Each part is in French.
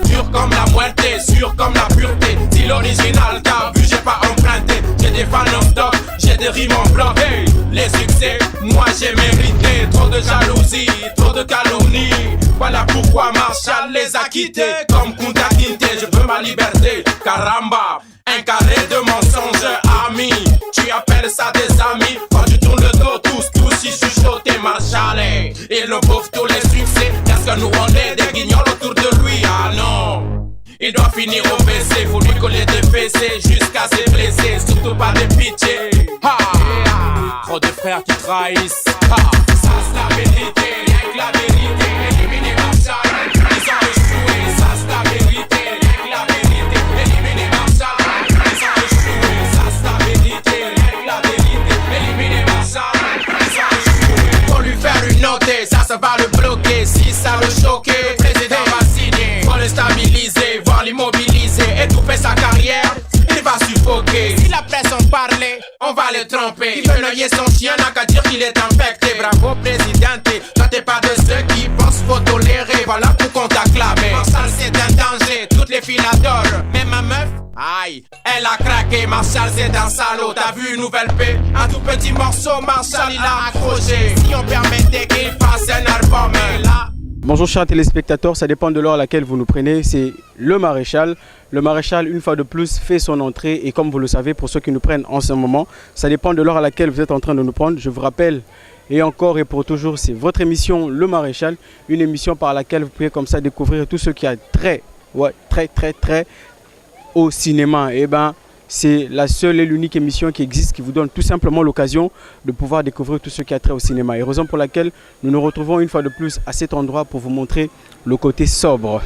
Sûr comme la muerte, sûr comme la pureté. Si l'original t'as vu, j'ai pas emprunté. J'ai des fans en stock, j'ai des rimes en bloc. Hey, les succès, moi j'ai mérité. Trop de jalousie, trop de calomnie. Voilà pourquoi Marshall les a quittés. Comme Kunta Kinte, je veux ma liberté. Caramba, un carré de mensonges, amis. Tu appelles ça des amis. Quand tu tournes le dos, tous ils chuchotent Marshall. Ils nous bouffent tous les succès. Parce que nous on est des guignols autour de lui. Ah non, il doit finir au WC. Faut lui coller des PC jusqu'à se blesser. Surtout pas de pitié. Ha, trop de frères qui trahissent. Ha, ça c'est la vérité, rien que la vérité. Éliminer Marshall, ils ont échoué. Ça c'est la vérité, rien que la vérité. Éliminer Marshall, ils ont échoué. Ça c'est la vérité, rien que la vérité. Éliminer Marshall, ils ont échoué. Faut lui faire une note, ça va le bloquer. Si ça le choque, le président va signer. Faut le stabiliser, voir l'immobiliser. Étouffer sa carrière, il va suffoquer. Si la presse en parlait, on va le tromper. Il veut noyer son chien, n'a qu'à dire qu'il est infecté. Bravo présidente, toi t'es pas de ceux qui pensent faut tolérer. Voilà pourquoi on t'acclame. Marshall c'est un danger, toutes les filles l'adorent. Même ma meuf, aïe, elle a craqué. Marshall c'est un salaud, t'as vu une nouvelle paix. Un tout petit morceau, Marshall il a accroché. Si on permettait qu'il fasse un album, là. Bonjour chers téléspectateurs, ça dépend de l'heure à laquelle vous nous prenez, c'est le Maréchal. Le Maréchal, une fois de plus, fait son entrée et comme vous le savez, pour ceux qui nous prennent en ce moment, ça dépend de l'heure à laquelle vous êtes en train de nous prendre. Je vous rappelle, et encore et pour toujours, c'est votre émission Le Maréchal, une émission par laquelle vous pouvez comme ça découvrir tout ce qui a très au cinéma. Et ben, c'est la seule et l'unique émission qui existe qui vous donne tout simplement l'occasion de pouvoir découvrir tout ce qui a trait au cinéma. Et raison pour laquelle nous nous retrouvons une fois de plus à cet endroit pour vous montrer le côté sobre,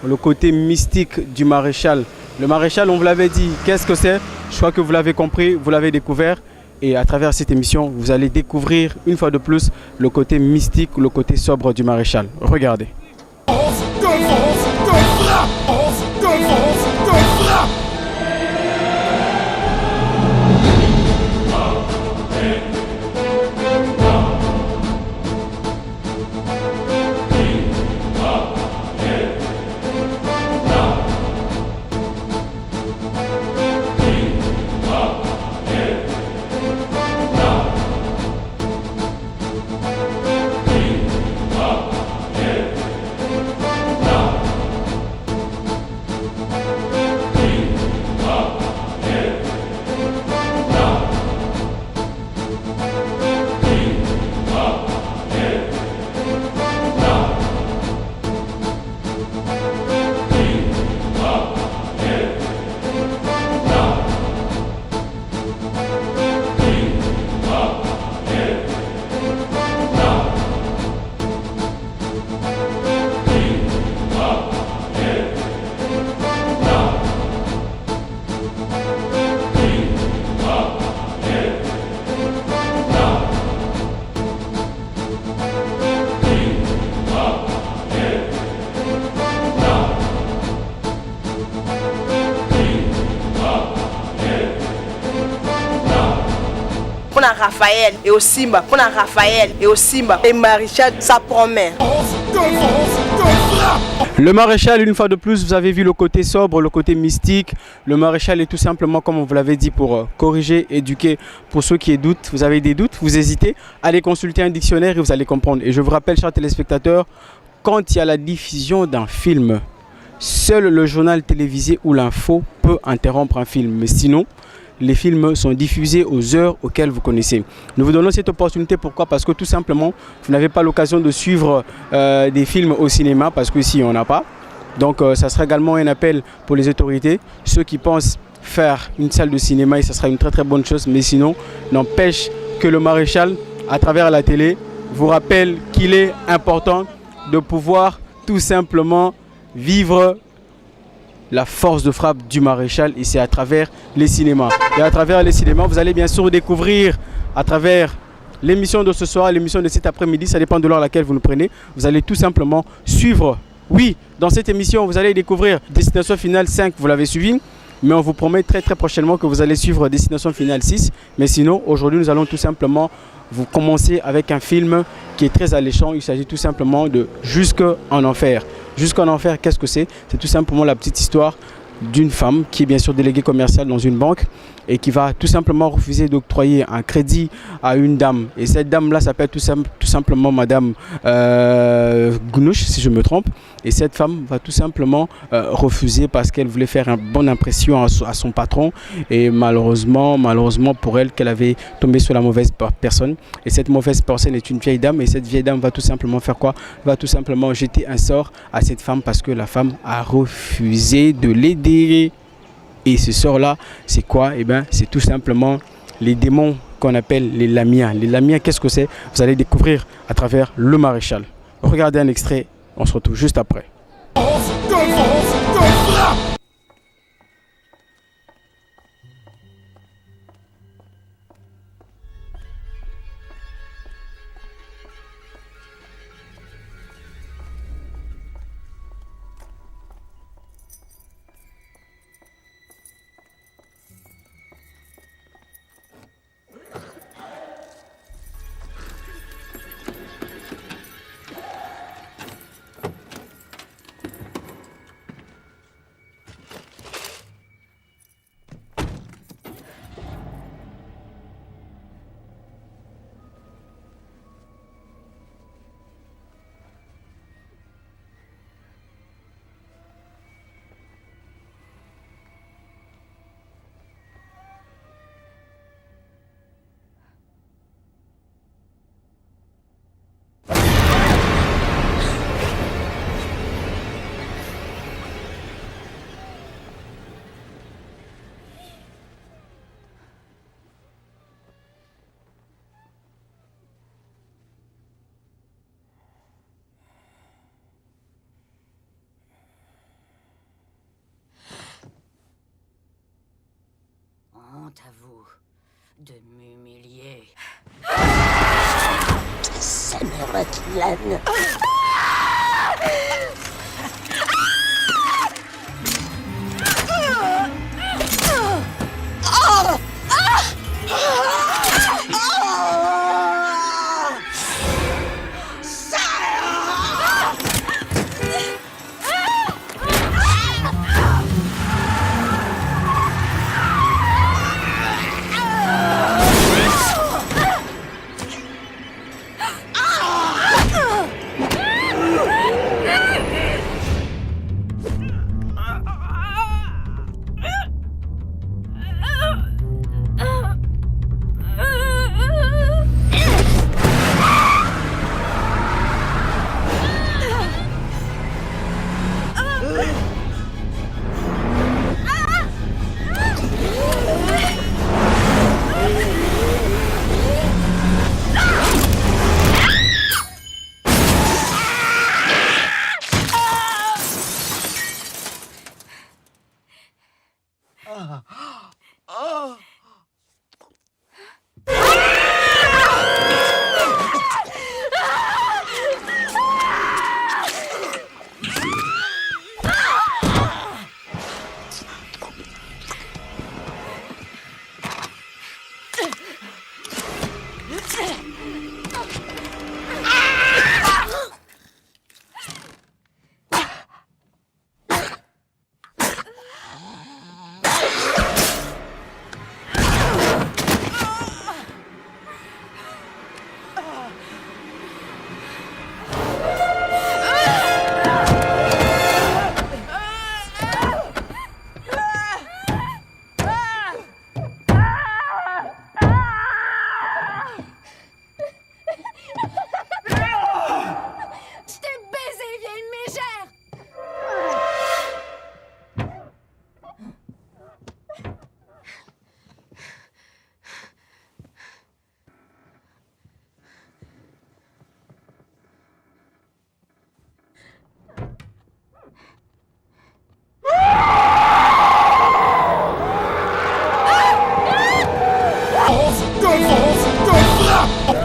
le côté mystique du Maréchal. Le Maréchal, on vous l'avait dit, qu'est-ce que c'est? Je crois que vous l'avez compris, vous l'avez découvert. Et à travers cette émission, vous allez découvrir une fois de plus le côté mystique, le côté sobre du Maréchal. Regardez. Raphaël et au Simba, pour Raphaël et au Simba et Maréchal, ça promet. Le Maréchal, une fois de plus, vous avez vu le côté sobre, le côté mystique. Le Maréchal est tout simplement, comme on vous l'avait dit, pour corriger, éduquer. Pour ceux qui doutent, vous avez des doutes, vous hésitez, allez consulter un dictionnaire et vous allez comprendre. Et je vous rappelle, chers téléspectateurs, quand il y a la diffusion d'un film, seul le journal télévisé ou l'info peut interrompre un film. Mais sinon, les films sont diffusés aux heures auxquelles vous connaissez. Nous vous donnons cette opportunité, pourquoi? Parce que tout simplement, vous n'avez pas l'occasion de suivre des films au cinéma, parce qu'ici, on n'a pas. Donc, ça sera également un appel pour les autorités. Ceux qui pensent faire une salle de cinéma, et ça sera une très bonne chose, mais sinon, n'empêche que le Maréchal, à travers la télé, vous rappelle qu'il est important de pouvoir tout simplement vivre la force de frappe du Maréchal, et c'est à travers les cinémas. Et à travers les cinémas, vous allez bien sûr découvrir à travers l'émission de ce soir, l'émission de cet après-midi, ça dépend de l'heure à laquelle vous nous prenez, vous allez tout simplement suivre. Oui, dans cette émission, vous allez découvrir Destination Finale 5, vous l'avez suivi. Mais on vous promet très prochainement que vous allez suivre Destination Finale 6. Mais sinon, aujourd'hui, nous allons tout simplement vous commencer avec un film qui est très alléchant. Il s'agit tout simplement de Jusqu'en enfer. Jusqu'en enfer, qu'est-ce que c'est? C'est tout simplement la petite histoire d'une femme qui est bien sûr déléguée commerciale dans une banque et qui va tout simplement refuser d'octroyer un crédit à une dame. Et cette dame-là s'appelle tout simplement Madame Gounouche, si je me trompe. Et cette femme va tout simplement refuser parce qu'elle voulait faire une bonne impression à son patron. Et malheureusement pour elle, qu'elle avait tombé sur la mauvaise personne. Et cette mauvaise personne est une vieille dame. Et cette vieille dame va tout simplement faire quoi? Va tout simplement jeter un sort à cette femme parce que la femme a refusé de l'aider. Et ce sort-là, c'est quoi? Eh bien, c'est tout simplement les démons qu'on appelle les Lamiens. Les Lamiens, qu'est-ce que c'est? Vous allez découvrir à travers Le Maréchal. Regardez un extrait, on se retrouve juste après. Honte à vous de m'humilier. Ça me réclame.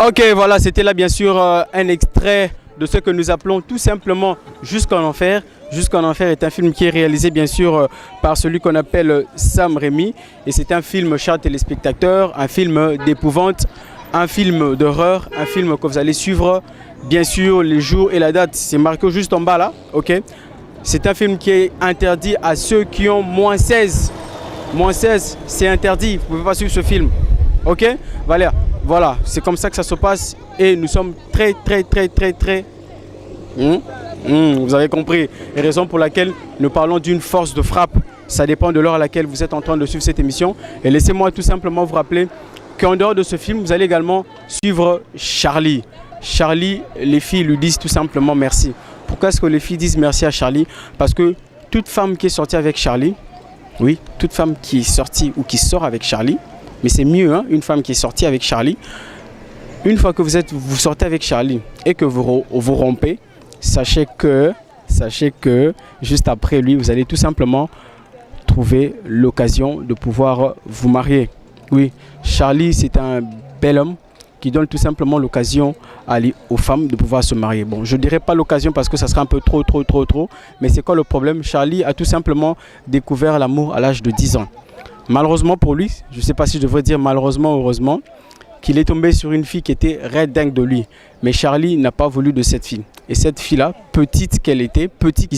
Ok, voilà, c'était là bien sûr un extrait de ce que nous appelons tout simplement Jusqu'en enfer. Jusqu'en enfer est un film qui est réalisé bien sûr par celui qu'on appelle Sam Raimi. Et c'est un film, chers téléspectateurs, un film d'épouvante, un film d'horreur, un film que vous allez suivre bien sûr les jours et la date. C'est marqué juste en bas là, ok. C'est un film qui est interdit à ceux qui ont moins 16. Moins 16, c'est interdit, vous ne pouvez pas suivre ce film. Ok, voilà, c'est comme ça que ça se passe et nous sommes très vous avez compris. Et raison pour laquelle nous parlons d'une force de frappe. Ça dépend de l'heure à laquelle vous êtes en train de suivre cette émission. Et laissez-moi tout simplement vous rappeler qu'en dehors de ce film, vous allez également suivre Charlie. Charlie, les filles lui disent tout simplement merci. Pourquoi est-ce que les filles disent merci à Charlie? Parce que toute femme qui est sortie avec Charlie, oui, toute femme qui est sortie ou qui sort avec Charlie, mais c'est mieux, hein, une femme qui est sortie avec Charlie. Une fois que vous sortez avec Charlie et que vous rompez, sachez que juste après lui, vous allez tout simplement trouver l'occasion de pouvoir vous marier. Oui, Charlie, c'est un bel homme qui donne tout simplement l'occasion aux femmes de pouvoir se marier. Bon, je ne dirais pas l'occasion parce que ça serait un peu trop, mais c'est quoi le problème? Charlie a tout simplement découvert l'amour à l'âge de 10 ans. Malheureusement pour lui, je ne sais pas si je devrais dire malheureusement ou heureusement, qu'il est tombé sur une fille qui était red dingue de lui. Mais Charlie n'a pas voulu de cette fille. Et cette fille-là, petite qu'ils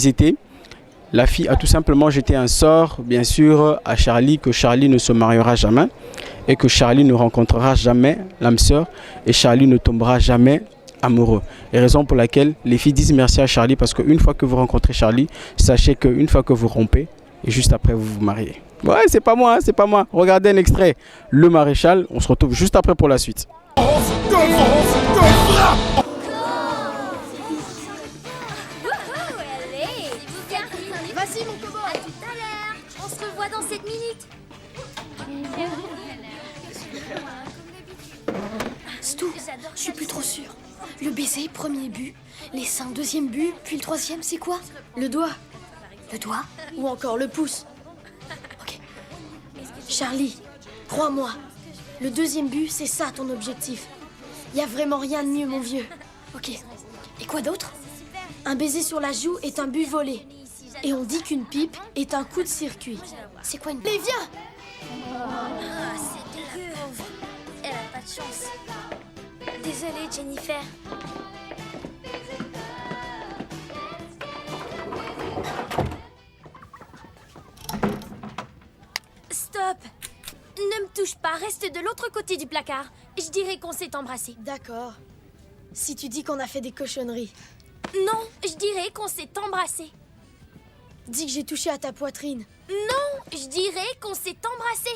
étaient, la fille a tout simplement jeté un sort, bien sûr, à Charlie, que Charlie ne se mariera jamais et que Charlie ne rencontrera jamais l'âme sœur et Charlie ne tombera jamais amoureux. Et raison pour laquelle les filles disent merci à Charlie parce qu'une fois que vous rencontrez Charlie, sachez qu'une fois que vous rompez, et juste après vous vous mariez. Ouais, c'est pas moi, c'est pas moi. Regardez un extrait. Le Maréchal, on se retrouve juste après pour la suite. Vas-y mon cobo. À tout à l'heure. On se revoit dans 7 minutes. Stou, je suis plus trop sûre. Le baiser, premier but. Les seins, deuxième but. Puis le troisième, c'est quoi? Le doigt. Le doigt? Ou encore le pouce? Ok. Charlie, crois-moi. Le deuxième but, c'est ça ton objectif. Y a vraiment rien de mieux, mon vieux. Ok. Et quoi d'autre? Un baiser sur la joue est un but volé. Et on dit qu'une pipe est un coup de circuit. C'est quoi une... Mais viens! Ah, c'est de la pauvre. Elle a pas de chance. Désolée, Jennifer. Stop! Ne me touche pas, reste de l'autre côté du placard. Je dirais qu'on s'est embrassé. D'accord. Si tu dis qu'on a fait des cochonneries. Non, je dirais qu'on s'est embrassé. Dis que j'ai touché à ta poitrine. Non, je dirais qu'on s'est embrassé.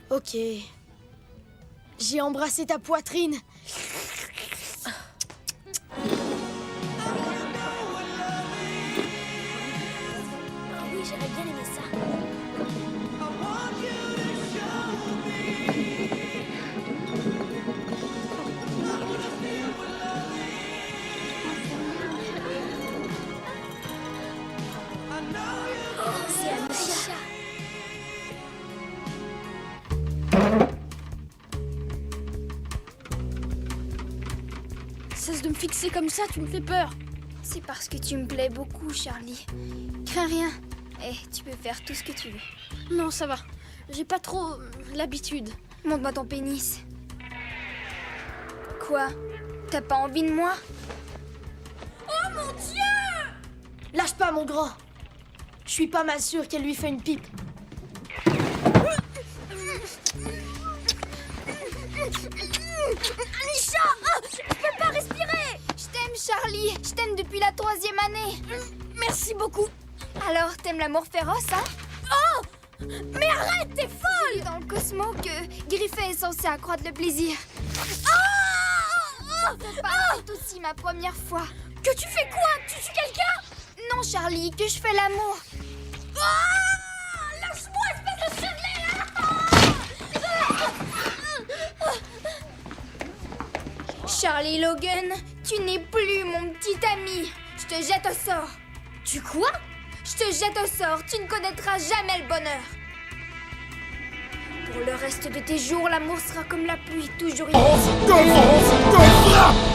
Ok. J'ai embrassé ta poitrine. Oui, j'aurais bien aimé ça. C'est Amicia. Cesse de me fixer comme ça, tu me fais peur. C'est parce que tu me plais beaucoup, Charlie. Crains rien. Eh, tu peux faire tout ce que tu veux. Non, ça va. J'ai pas trop l'habitude. Montre-moi ton pénis. Quoi? T'as pas envie de moi? Oh mon Dieu! Lâche pas, mon grand. Je suis pas mal sûre qu'elle lui fait une pipe. Anisha! Je peux pas respirer! Je t'aime, Charlie. Je t'aime depuis la 3e année. Merci beaucoup. Alors, t'aimes l'amour féroce, hein? Oh! Mais arrête, t'es folle! Dans le Cosmo que Griffet est censé accroître le plaisir. Ça paraît aussi ma première fois. Que tu fais quoi? Tu tues quelqu'un? Non, Charlie, que je fais l'amour. Lâche-moi, espèce de cinglé! Charlie Logan, tu n'es plus mon petit ami. Je te jette au sort. Tu quoi? Je te jette au sort, tu ne connaîtras jamais le bonheur. Pour le reste de tes jours, l'amour sera comme la pluie, toujours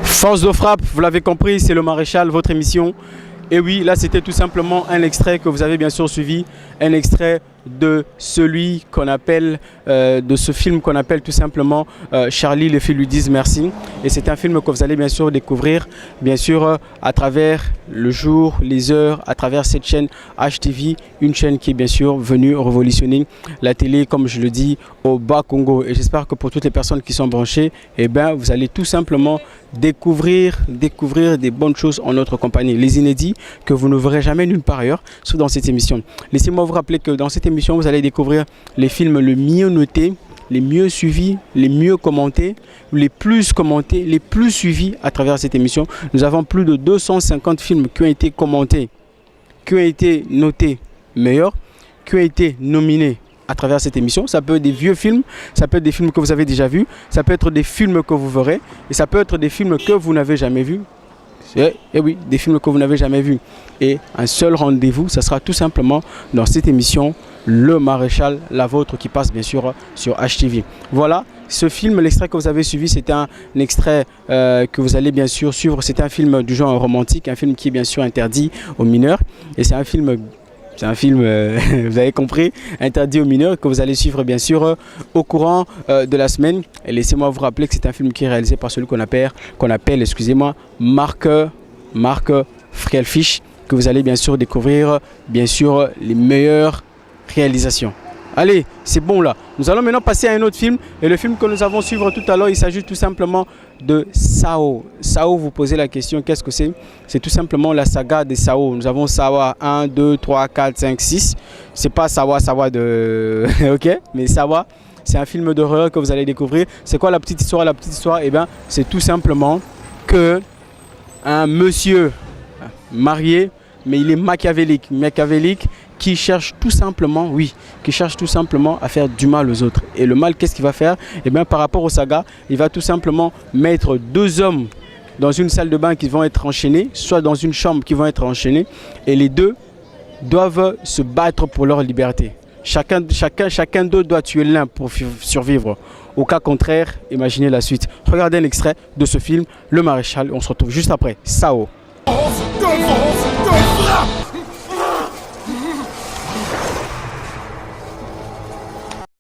Force de frappe, vous l'avez compris, c'est le Maréchal, votre émission. Et oui, là c'était tout simplement un extrait que vous avez bien sûr suivi, un extrait de celui qu'on appelle, de ce film qu'on appelle tout simplement Charlie, les filles lui disent merci. Et c'est un film que vous allez bien sûr découvrir, bien sûr à travers le jour, les heures, à travers cette chaîne HTV, une chaîne qui est bien sûr venue révolutionner la télé, comme je le dis, au Bas-Congo. Et j'espère que pour toutes les personnes qui sont branchées, eh ben, vous allez tout simplement découvrir des bonnes choses en notre compagnie, les inédits que vous ne verrez jamais nulle part ailleurs, sauf dans cette émission. Laissez-moi vous rappeler que dans cette émission, vous allez découvrir les films les mieux notés, les mieux suivis, les mieux commentés, les plus commentés, les plus suivis à travers cette émission. Nous avons plus de 250 films qui ont été commentés, qui ont été notés meilleurs, qui ont été nominés à travers cette émission. Ça peut être des vieux films, ça peut être des films que vous avez déjà vus, ça peut être des films que vous verrez et ça peut être des films que vous n'avez jamais vus. Et oui, des films que vous n'avez jamais vus. Et un seul rendez-vous, ça sera tout simplement dans cette émission Le Maréchal, la vôtre, qui passe bien sûr sur HTV. Voilà, ce film, l'extrait que vous avez suivi, c'est un extrait que vous allez bien sûr suivre. C'est un film du genre romantique, un film qui est bien sûr interdit aux mineurs. Et c'est un film... vous avez compris, interdit aux mineurs, que vous allez suivre bien sûr au courant de la semaine. Et laissez-moi vous rappeler que c'est un film qui est réalisé par celui qu'on appelle, excusez-moi, Marc Frielfisch, que vous allez bien sûr découvrir bien sûr les meilleures réalisations. Allez, c'est bon là. Nous allons maintenant passer à un autre film. Et le film que nous avons suivi tout à l'heure, il s'agit tout simplement de Sao. Sao, vous posez la question, qu'est-ce que c'est? C'est tout simplement la saga des Sao. Nous avons Sawa 1, 2, 3, 4, 5, 6. C'est pas Sawa de... ok, mais Sawa, c'est un film d'horreur que vous allez découvrir. C'est quoi la petite histoire? La petite histoire, eh bien, c'est tout simplement que un monsieur marié, mais il est machiavélique, qui cherche tout simplement, à faire du mal aux autres. Et le mal, qu'est-ce qu'il va faire? Eh bien, par rapport au saga, il va tout simplement mettre deux hommes dans une salle de bain qui vont être enchaînés, soit dans une chambre qui vont être enchaînés, et les deux doivent se battre pour leur liberté. Chacun d'eux doit tuer l'un pour survivre. Au cas contraire, imaginez la suite. Regardez un extrait de ce film, Le Maréchal. On se retrouve juste après. Sao.